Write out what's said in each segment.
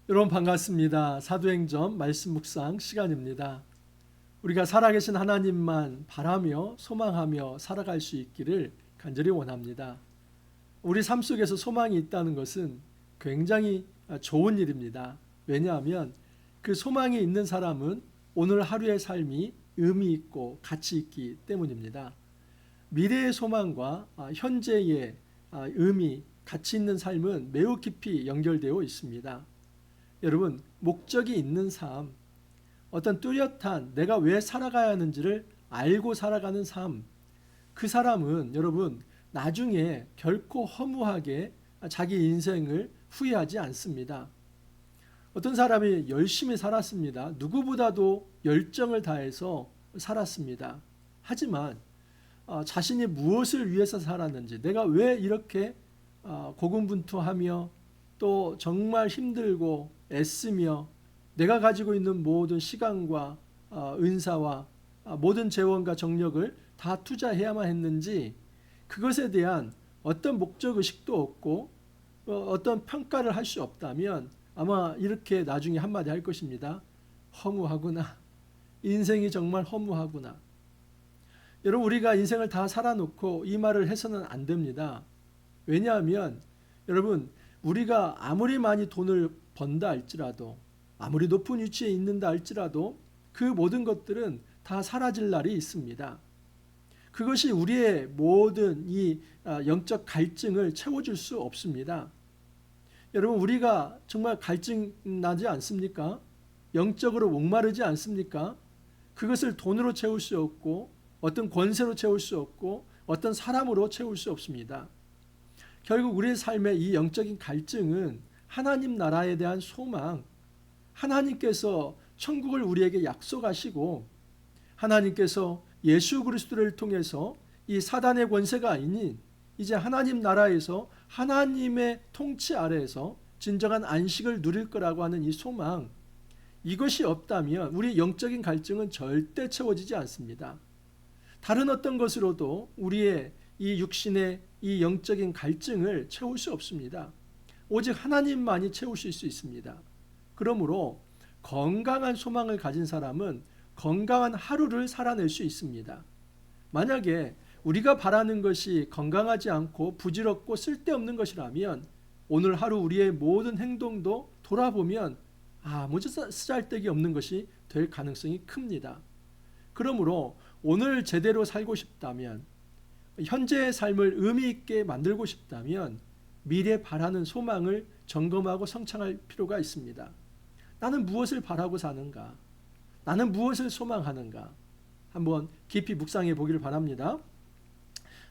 여러분 반갑습니다. 사도행전 말씀 묵상 시간입니다. 우리가 살아계신 하나님만 바라며 소망하며 살아갈 수 있기를 간절히 원합니다. 우리 삶 속에서 소망이 있다는 것은 굉장히 좋은 일입니다. 왜냐하면 그 소망이 있는 사람은 오늘 하루의 삶이 의미 있고 가치 있기 때문입니다. 미래의 소망과 현재의 의미, 가치 있는 삶은 매우 깊이 연결되어 있습니다. 여러분, 목적이 있는 삶, 어떤 뚜렷한 내가 왜 살아가야 하는지를 알고 살아가는 삶, 그 사람은 여러분 나중에 결코 허무하게 자기 인생을 후회하지 않습니다. 어떤 사람이 열심히 살았습니다. 누구보다도 열정을 다해서 살았습니다. 하지만 자신이 무엇을 위해서 살았는지, 내가 왜 이렇게 고군분투하며 또 정말 힘들고 애쓰며 내가 가지고 있는 모든 시간과 은사와 모든 재원과 정력을 다 투자해야만 했는지, 그것에 대한 어떤 목적의식도 없고 어떤 평가를 할 수 없다면 아마 이렇게 나중에 한마디 할 것입니다. 허무하구나. 인생이 정말 허무하구나. 여러분, 우리가 인생을 다 살아놓고 이 말을 해서는 안 됩니다. 왜냐하면 여러분, 우리가 아무리 많이 돈을 번다 할지라도, 아무리 높은 위치에 있는다 할지라도 그 모든 것들은 다 사라질 날이 있습니다. 그것이 우리의 모든 이 영적 갈증을 채워줄 수 없습니다. 여러분, 우리가 정말 갈증 나지 않습니까? 영적으로 목마르지 않습니까? 그것을 돈으로 채울 수 없고 어떤 권세로 채울 수 없고 어떤 사람으로 채울 수 없습니다. 결국 우리의 삶의 이 영적인 갈증은 하나님 나라에 대한 소망, 하나님께서 천국을 우리에게 약속하시고 하나님께서 예수 그리스도를 통해서 이 사단의 권세가 아닌 이제 하나님 나라에서 하나님의 통치 아래에서 진정한 안식을 누릴 거라고 하는 이 소망, 이것이 없다면 우리 영적인 갈증은 절대 채워지지 않습니다. 다른 어떤 것으로도 우리의 이 육신의 이 영적인 갈증을 채울 수 없습니다. 오직 하나님만이 채우실 수 있습니다. 그러므로 건강한 소망을 가진 사람은 건강한 하루를 살아낼 수 있습니다. 만약에 우리가 바라는 것이 건강하지 않고 부질없고 쓸데없는 것이라면 오늘 하루 우리의 모든 행동도 돌아보면 아무 쓰잘데기 없는 것이 될 가능성이 큽니다. 그러므로 오늘 제대로 살고 싶다면, 현재의 삶을 의미 있게 만들고 싶다면 미래 바라는 소망을 점검하고 성찰할 필요가 있습니다. 나는 무엇을 바라고 사는가? 나는 무엇을 소망하는가? 한번 깊이 묵상해 보기를 바랍니다.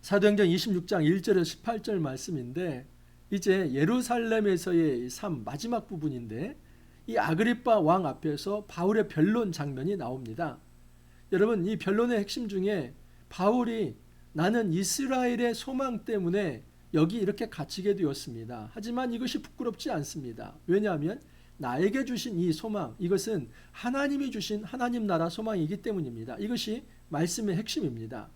사도행전 26장 1절에서 18절 말씀인데, 이제 예루살렘에서의 삶 마지막 부분인데 이 아그리빠 왕 앞에서 바울의 변론 장면이 나옵니다. 여러분, 이 변론의 핵심 중에 바울이 나는 이스라엘의 소망 때문에 여기 이렇게 갇히게 되었습니다. 하지만 이것이 부끄럽지 않습니다. 왜냐하면 나에게 주신 이 소망, 이것은 하나님이 주신 하나님 나라 소망이기 때문입니다. 이것이 말씀의 핵심입니다.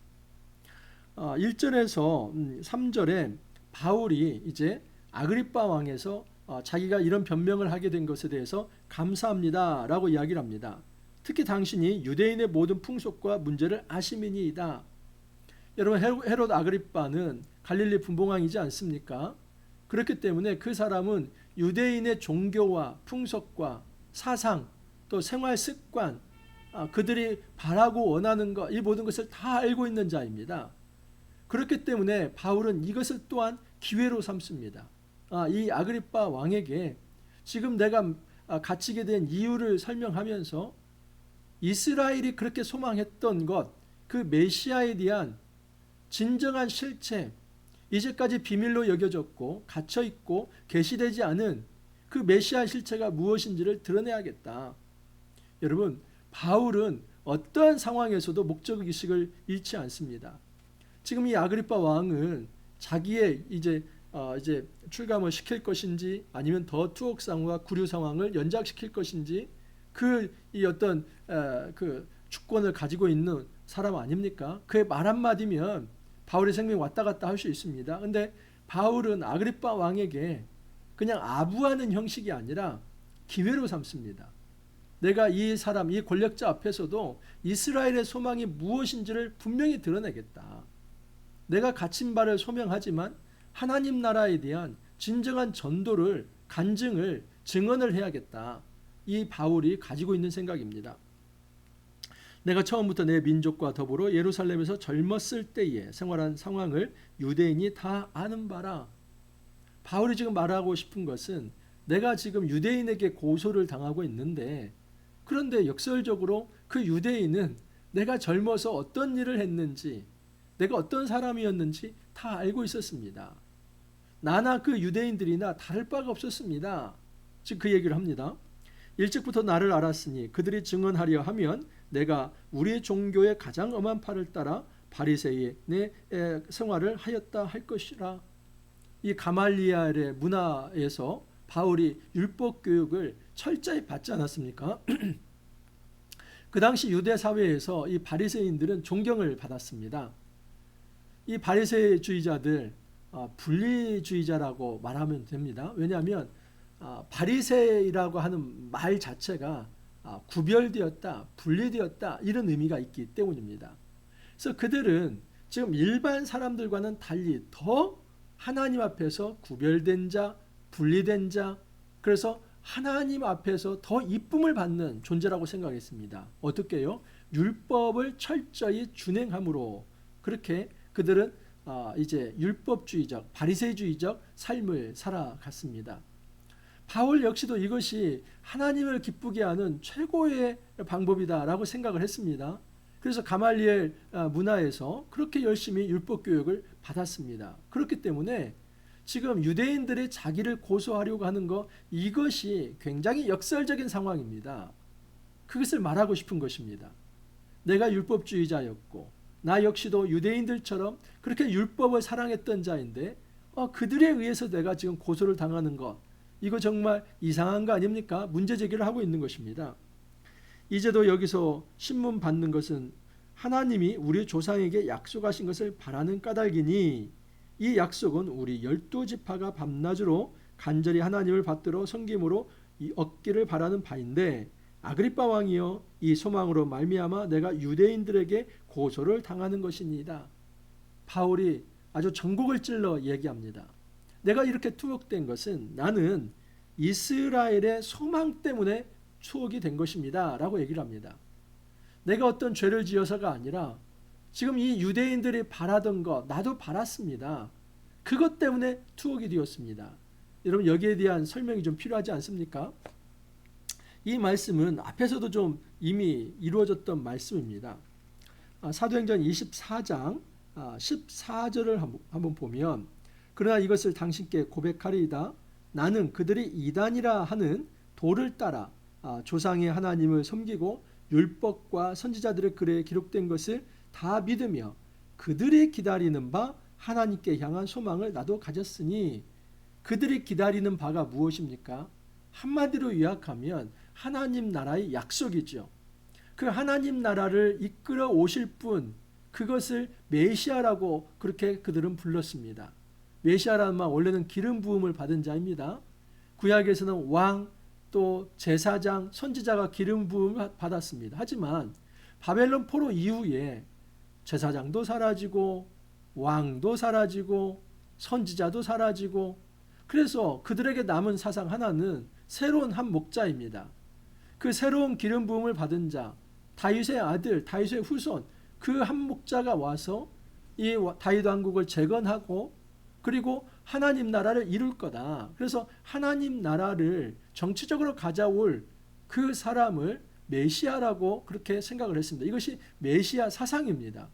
1절에서 3절에 바울이 이제 아그리빠 왕에서 자기가 이런 변명을 하게 된 것에 대해서 감사합니다 라고 이야기를 합니다. 특히 당신이 유대인의 모든 풍속과 문제를 아심이니이다. 여러분, 헤롯 아그리빠는 갈릴리 분봉왕이지 않습니까? 그렇기 때문에 그 사람은 유대인의 종교와 풍속과 사상, 또 생활 습관, 그들이 바라고 원하는 것, 이 모든 것을 다 알고 있는 자입니다. 그렇기 때문에 바울은 이것을 또한 기회로 삼습니다. 이 아그리빠 왕에게 지금 내가 갇히게 된 이유를 설명하면서 이스라엘이 그렇게 소망했던 것, 그 메시아에 대한 진정한 실체, 이제까지 비밀로 여겨졌고 갇혀있고 계시되지 않은 그 메시아 실체가 무엇인지를 드러내야겠다. 여러분, 바울은 어떠한 상황에서도 목적의식을 잃지 않습니다. 지금 이 아그리빠 왕은 자기의 이제 출감을 시킬 것인지 아니면 더 투옥상과 구류 상황을 연장시킬 것인지 이 어떤 그 주권을 가지고 있는 사람 아닙니까? 그의 말 한마디면 바울의 생명이 왔다 갔다 할 수 있습니다. 근데 바울은 아그리빠 왕에게 그냥 아부하는 형식이 아니라 기회로 삼습니다. 내가 이 사람, 이 권력자 앞에서도 이스라엘의 소망이 무엇인지를 분명히 드러내겠다. 내가 갇힌 바를 소명하지만 하나님 나라에 대한 진정한 전도를, 간증을, 증언을 해야겠다. 이 바울이 가지고 있는 생각입니다. 내가 처음부터 내 민족과 더불어 예루살렘에서 젊었을 때에 생활한 상황을 유대인이 다 아는 바라. 바울이 지금 말하고 싶은 것은 내가 지금 유대인에게 고소를 당하고 있는데, 그런데 역설적으로 그 유대인은 내가 젊어서 어떤 일을 했는지, 내가 어떤 사람이었는지 다 알고 있었습니다. 나나 그 유대인들이나 다를 바가 없었습니다. 즉 그 얘기를 합니다. 일찍부터 나를 알았으니 그들이 증언하려 하면 내가 우리의 종교의 가장 엄한 팔을 따라 바리새인의 생활을 하였다 할 것이라. 이 가말리엘의 문화에서 바울이 율법 교육을 철저히 받지 않았습니까? 그 당시 유대 사회에서 이 바리새인들은 존경을 받았습니다. 이 바리새주의자들 분리주의자라고 말하면 됩니다. 왜냐하면 바리새이라고 하는 말 자체가 구별되었다, 분리되었다 이런 의미가 있기 때문입니다. 그래서 그들은 지금 일반 사람들과는 달리 더 하나님 앞에서 구별된 자, 분리된 자, 그래서 하나님 앞에서 더 이쁨을 받는 존재라고 생각했습니다. 어떻게요? 율법을 철저히 준행함으로 그렇게 그들은 이제 율법주의적, 바리새주의적 삶을 살아갔습니다. 바울 역시도 이것이 하나님을 기쁘게 하는 최고의 방법이다라고 생각을 했습니다. 그래서 가말리엘 문화에서 그렇게 열심히 율법 교육을 받았습니다. 그렇기 때문에 지금 유대인들이 자기를 고소하려고 하는 것, 이것이 굉장히 역설적인 상황입니다. 그것을 말하고 싶은 것입니다. 내가 율법주의자였고 나 역시도 유대인들처럼 그렇게 율법을 사랑했던 자인데 그들에 의해서 내가 지금 고소를 당하는 것, 이거 정말 이상한 거 아닙니까? 문제 제기를 하고 있는 것입니다. 이제도 여기서 신문 받는 것은 하나님이 우리 조상에게 약속하신 것을 바라는 까닭이니 이 약속은 우리 12지파가 밤낮으로 간절히 하나님을 받들어 섬김으로 얻기를 바라는 바인데, 아그리빠 왕이여 이 소망으로 말미암아 내가 유대인들에게 고소를 당하는 것이니이다. 바울이 아주 전곡을 찔러 얘기합니다. 내가 이렇게 투옥된 것은 나는 이스라엘의 소망 때문에 추억이 된 것입니다 라고 얘기를 합니다. 내가 어떤 죄를 지어서가 아니라 지금 이 유대인들이 바라던 것 나도 바랐습니다. 그것 때문에 투옥이 되었습니다. 여러분 여기에 대한 설명이 좀 필요하지 않습니까? 이 말씀은 앞에서도 좀 이미 이루어졌던 말씀입니다. 사도행전 24장 14절을 한번 보면, 그러나 이것을 당신께 고백하리이다. 나는 그들이 이단이라 하는 도를 따라 조상의 하나님을 섬기고 율법과 선지자들의 글에 기록된 것을 다 믿으며 그들이 기다리는 바 하나님께 향한 소망을 나도 가졌으니, 그들이 기다리는 바가 무엇입니까? 한마디로 요약하면 하나님 나라의 약속이죠. 그 하나님 나라를 이끌어 오실 분, 그것을 메시아라고 그렇게 그들은 불렀습니다. 메시아라는 말 원래는 기름 부음을 받은 자입니다. 구약에서는 왕, 또 제사장, 선지자가 기름 부음을 받았습니다. 하지만 바벨론 포로 이후에 제사장도 사라지고 왕도 사라지고 선지자도 사라지고, 그래서 그들에게 남은 사상 하나는 새로운 한 목자입니다. 그 새로운 기름 부음을 받은 자, 다윗의 아들, 다윗의 후손, 그 한 목자가 와서 이 다윗 왕국을 재건하고 그리고 하나님 나라를 이룰 거다. 그래서 하나님 나라를 정치적으로 가져올 그 사람을 메시아라고 그렇게 생각을 했습니다. 이것이 메시아 사상입니다.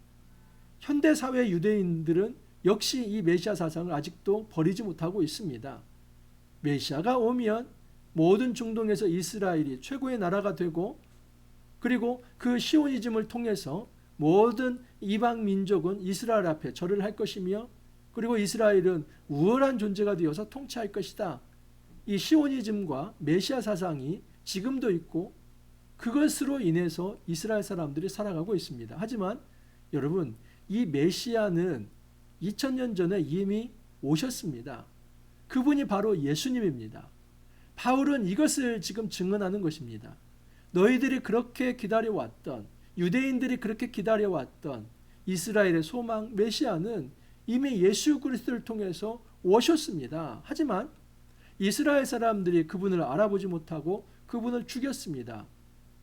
현대사회 유대인들은 역시 이 메시아 사상을 아직도 버리지 못하고 있습니다. 메시아가 오면 모든 중동에서 이스라엘이 최고의 나라가 되고, 그리고 그 시오니즘을 통해서 모든 이방 민족은 이스라엘 앞에 절을 할 것이며, 그리고 이스라엘은 우월한 존재가 되어서 통치할 것이다. 이 시오니즘과 메시아 사상이 지금도 있고 그것으로 인해서 이스라엘 사람들이 살아가고 있습니다. 하지만 여러분, 이 메시아는 2000년 전에 이미 오셨습니다. 그분이 바로 예수님입니다. 바울은 이것을 지금 증언하는 것입니다. 너희들이 그렇게 기다려왔던, 유대인들이 그렇게 기다려왔던 이스라엘의 소망 메시아는 이미 예수 그리스도를 통해서 오셨습니다. 하지만 이스라엘 사람들이 그분을 알아보지 못하고 그분을 죽였습니다.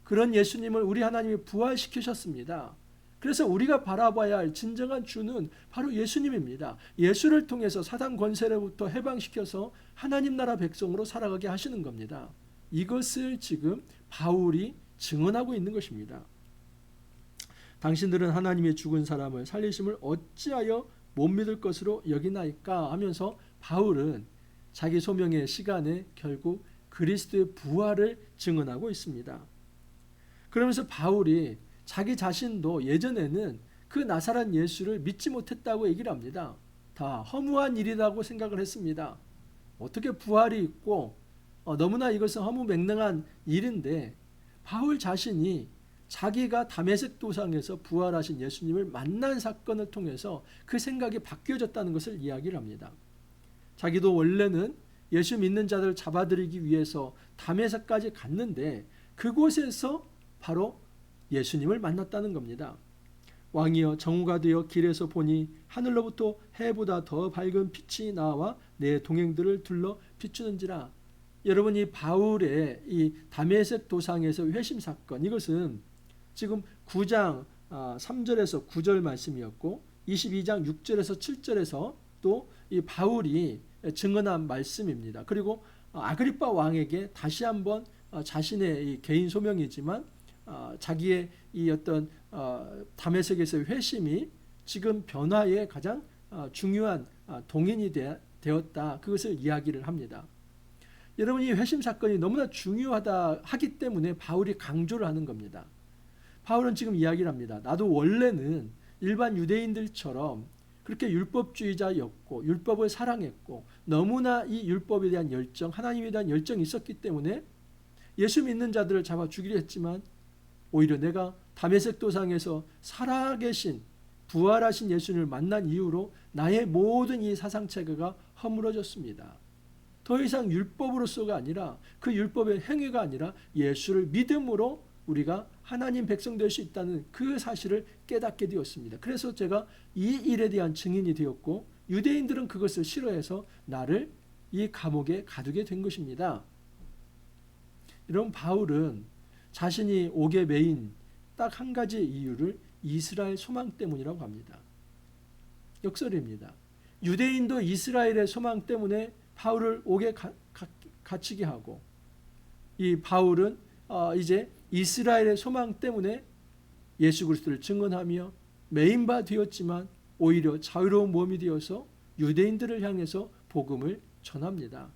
그런 예수님을 우리 하나님이 부활시키셨습니다. 그래서 우리가 바라봐야 할 진정한 주는 바로 예수님입니다. 예수를 통해서 사단 권세로부터 해방시켜서 하나님 나라 백성으로 살아가게 하시는 겁니다. 이것을 지금 바울이 증언하고 있는 것입니다. 당신들은 하나님의 죽은 사람을 살리심을 어찌하여 못 믿을 것으로 여기나이까 하면서 바울은 자기 소명의 시간에 결국 그리스도의 부활을 증언하고 있습니다. 그러면서 바울이 자기 자신도 예전에는 그 나사렛 예수를 믿지 못했다고 얘기를 합니다. 다 허무한 일이라고 생각을 했습니다. 어떻게 부활이 있고 너무나 이것은 허무맹랑한 일인데 바울 자신이 자기가 다메섹 도상에서 부활하신 예수님을 만난 사건을 통해서 그 생각이 바뀌어졌다는 것을 이야기를 합니다. 자기도 원래는 예수 믿는 자들을 잡아들이기 위해서 다메섹까지 갔는데 그곳에서 바로 예수님을 만났다는 겁니다. 왕이여 정오가 되어 길에서 보니 하늘로부터 해보다 더 밝은 빛이 나와 내 동행들을 둘러 비추는지라. 여러분, 이 바울의 이 다메섹 도상에서 회심 사건, 이것은 지금 9장 3절에서 9절 말씀이었고 22장 6절에서 7절에서 또 이 바울이 증언한 말씀입니다. 그리고 아그리빠 왕에게 다시 한번 자신의 이 개인 소명이지만 자기의 이 어떤 다메섹에서의 회심이 지금 변화의 가장 중요한 동인이 되었다. 그것을 이야기를 합니다. 여러분, 이 회심 사건이 너무나 중요하다 하기 때문에 바울이 강조를 하는 겁니다. 바울은 지금 이야기를 합니다. 나도 원래는 일반 유대인들처럼 그렇게 율법주의자였고 율법을 사랑했고 너무나 이 율법에 대한 열정, 하나님에 대한 열정이 있었기 때문에 예수 믿는 자들을 잡아 죽이려 했지만 오히려 내가 다메섹 도상에서 살아계신 부활하신 예수님을 만난 이후로 나의 모든 이 사상체계가 허물어졌습니다. 더 이상 율법으로서가 아니라 그 율법의 행위가 아니라 예수를 믿음으로 우리가 하나님 백성 될 수 있다는 그 사실을 깨닫게 되었습니다. 그래서 제가 이 일에 대한 증인이 되었고 유대인들은 그것을 싫어해서 나를 이 감옥에 가두게 된 것입니다. 이런 바울은 자신이 옥에 매인 딱 한 가지 이유를 이스라엘 소망 때문이라고 합니다. 역설입니다. 유대인도 이스라엘의 소망 때문에 바울을 옥에 갇히게 하고 이 바울은 이제 이스라엘의 소망 때문에 예수 그리스도를 증언하며 매인 바 되었지만 오히려 자유로운 몸이 되어서 유대인들을 향해서 복음을 전합니다.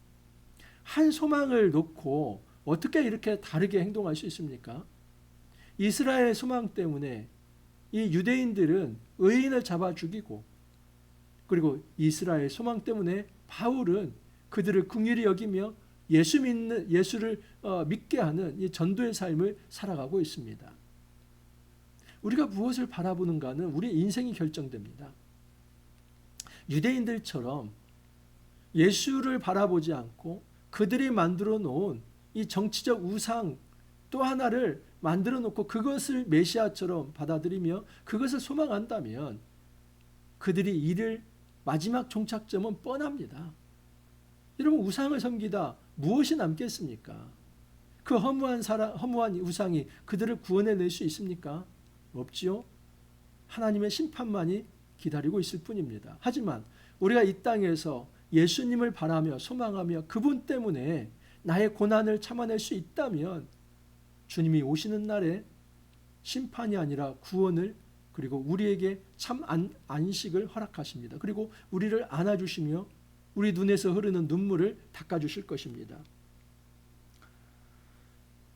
한 소망을 놓고 어떻게 이렇게 다르게 행동할 수 있습니까? 이스라엘의 소망 때문에 이 유대인들은 의인을 잡아 죽이고 그리고 이스라엘의 소망 때문에 바울은 그들을 긍휼히 여기며 예수를 믿게 하는 이 전도의 삶을 살아가고 있습니다. 우리가 무엇을 바라보는가는 우리 인생이 결정됩니다. 유대인들처럼 예수를 바라보지 않고 그들이 만들어 놓은 이 정치적 우상 또 하나를 만들어 놓고 그것을 메시아처럼 받아들이며 그것을 소망한다면 그들이 이를 마지막 종착점은 뻔합니다. 여러분, 우상을 섬기다 무엇이 남겠습니까? 그 허무한 우상이 그들을 구원해낼 수 있습니까? 없지요. 하나님의 심판만이 기다리고 있을 뿐입니다. 하지만 우리가 이 땅에서 예수님을 바라며 소망하며 그분 때문에 나의 고난을 참아낼 수 있다면 주님이 오시는 날에 심판이 아니라 구원을 그리고 우리에게 참 안식을 허락하십니다. 그리고 우리를 안아주시며 우리 눈에서 흐르는 눈물을 닦아주실 것입니다.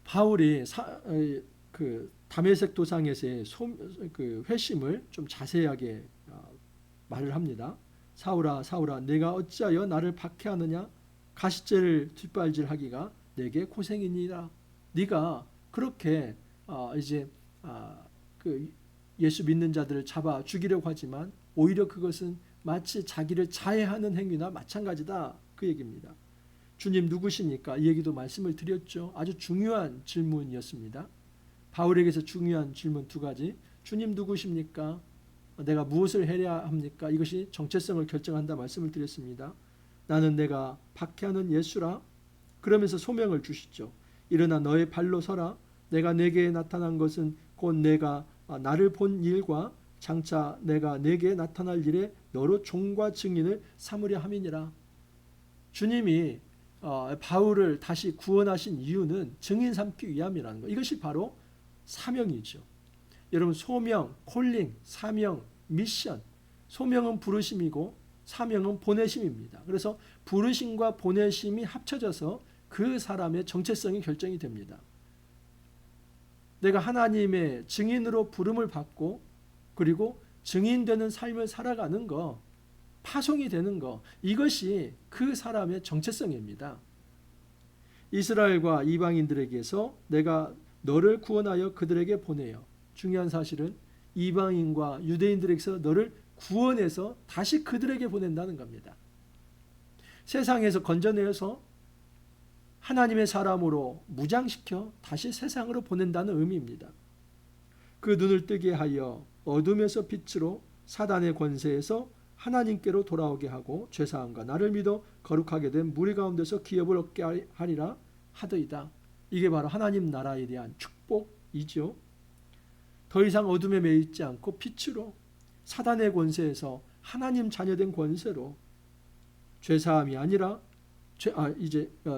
바울이 그 다메섹 도상에서의 그 회심을 좀 자세하게 말을 합니다. 사울아 사울아 내가 어찌하여 나를 박해하느냐 가시죄를 뒷발질하기가 내게 고생이니라. 네가 그렇게 이제 그 예수 믿는 자들을 잡아 죽이려고 하지만 오히려 그것은 마치 자기를 자해하는 행위나 마찬가지다 그 얘기입니다. 주님 누구십니까? 이 얘기도 말씀을 드렸죠. 아주 중요한 질문이었습니다. 바울에게서 중요한 질문 두 가지. 주님 누구십니까? 내가 무엇을 해야 합니까? 이것이 정체성을 결정한다 말씀을 드렸습니다. 나는 내가 박해하는 예수라. 그러면서 소명을 주시죠. 일어나 너의 발로 서라. 내가 내게 나타난 것은 곧 내가 나를 본 일과 장차 내가 내게 나타날 일에 너로 종과 증인을 삼으려 함이니라. 주님이 바울을 다시 구원하신 이유는 증인 삼기 위함이라는 것. 이것이 바로 사명이죠. 여러분, 소명, 콜링, 사명, 미션. 소명은 부르심이고 사명은 보내심입니다. 그래서 부르심과 보내심이 합쳐져서 그 사람의 정체성이 결정이 됩니다. 내가 하나님의 증인으로 부름을 받고 그리고 증인되는 삶을 살아가는 거, 파송이 되는 거, 이것이 그 사람의 정체성입니다. 이스라엘과 이방인들에게서 내가 너를 구원하여 그들에게 보내요. 중요한 사실은 이방인과 유대인들에게서 너를 구원해서 다시 그들에게 보낸다는 겁니다. 세상에서 건져내서 하나님의 사람으로 무장시켜 다시 세상으로 보낸다는 의미입니다. 그 눈을 뜨게 하여 어둠에서 빛으로 사단의 권세에서 하나님께로 돌아오게 하고 죄사함과 나를 믿어 거룩하게 된 무리 가운데서 기업을 얻게 하리라 하더이다. 이게 바로 하나님 나라에 대한 축복이죠. 더 이상 어둠에 매이지 않고 빛으로 사단의 권세에서 하나님 자녀된 권세로 죄사함이 아니라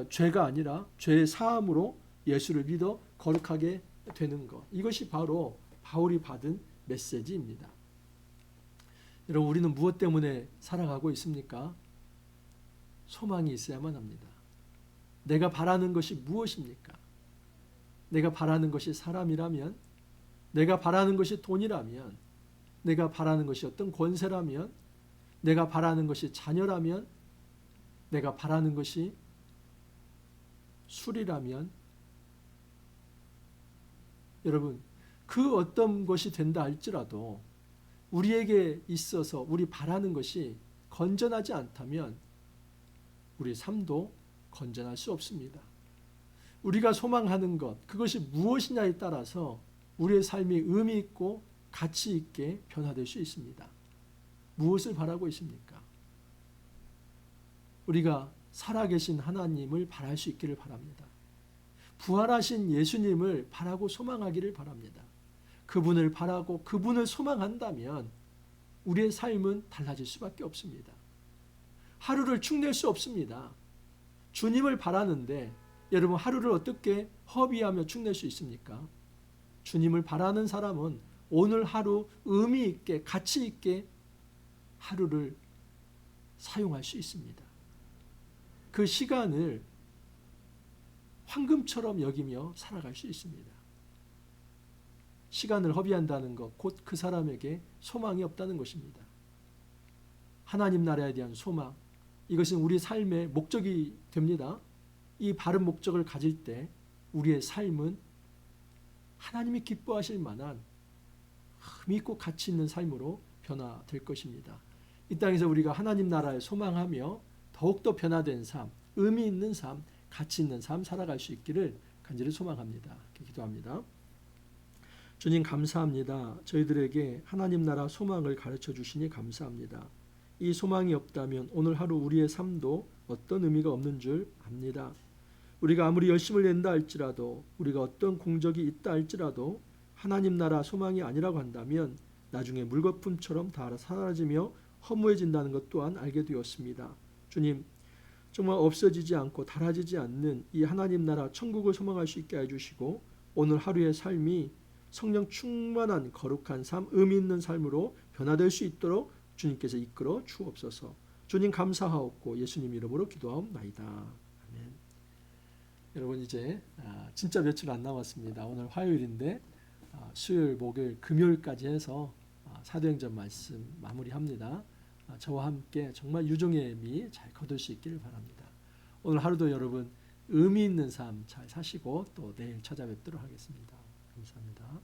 죄가 아니라 죄의 사함으로 예수를 믿어 거룩하게 되는 것. 이것이 바로 바울이 받은 메시지입니다. 여러분, 우리는 무엇 때문에 살아가고 있습니까? 소망이 있어야만 합니다. 내가 바라는 것이 무엇입니까? 내가 바라는 것이 사람이라면, 내가 바라는 것이 돈이라면, 내가 바라는 것이 어떤 권세라면, 내가 바라는 것이 자녀라면, 내가 바라는 것이 술이라면, 여러분, 그 어떤 것이 된다 할지라도 우리에게 있어서 우리 바라는 것이 건전하지 않다면 우리 삶도 건전할 수 없습니다. 우리가 소망하는 것, 그것이 무엇이냐에 따라서 우리의 삶이 의미 있고 가치 있게 변화될 수 있습니다. 무엇을 바라고 있습니까? 우리가 살아계신 하나님을 바랄 수 있기를 바랍니다. 부활하신 예수님을 바라고 소망하기를 바랍니다. 그분을 바라고 그분을 소망한다면 우리의 삶은 달라질 수밖에 없습니다. 하루를 축낼 수 없습니다. 주님을 바라는데 여러분, 하루를 어떻게 허비하며 축낼 수 있습니까? 주님을 바라는 사람은 오늘 하루 의미 있게 가치 있게 하루를 사용할 수 있습니다. 그 시간을 황금처럼 여기며 살아갈 수 있습니다. 시간을 허비한다는 것, 곧 그 사람에게 소망이 없다는 것입니다. 하나님 나라에 대한 소망, 이것은 우리 삶의 목적이 됩니다. 이 바른 목적을 가질 때 우리의 삶은 하나님이 기뻐하실 만한 의미 있고 가치 있는 삶으로 변화될 것입니다. 이 땅에서 우리가 하나님 나라에 소망하며 더욱더 변화된 삶, 의미 있는 삶, 가치 있는 삶 살아갈 수 있기를 간절히 소망합니다. 기도합니다. 주님, 감사합니다. 저희들에게 하나님 나라 소망을 가르쳐 주시니 감사합니다. 이 소망이 없다면 오늘 하루 우리의 삶도 어떤 의미가 없는 줄 압니다. 우리가 아무리 열심을 낸다 할지라도, 우리가 어떤 공적이 있다 할지라도 하나님 나라 소망이 아니라고 한다면 나중에 물거품처럼 다 사라지며 허무해진다는 것 또한 알게 되었습니다. 주님, 정말 없어지지 않고 닳아지지 않는 이 하나님 나라 천국을 소망할 수 있게 해주시고 오늘 하루의 삶이 성령 충만한 거룩한 삶, 의미 있는 삶으로 변화될 수 있도록 주님께서 이끌어 주옵소서. 주님 감사하옵고 예수님 이름으로 기도하옵나이다. 아멘. 여러분, 이제 진짜 며칠 안 남았습니다. 오늘 화요일인데 수요일, 목요일, 금요일까지 해서 사도행전 말씀 마무리합니다. 저와 함께 정말 유종의 의미 잘 거둘 수 있기를 바랍니다. 오늘 하루도 여러분 의미 있는 삶 잘 사시고 또 내일 찾아뵙도록 하겠습니다. 감사합니다.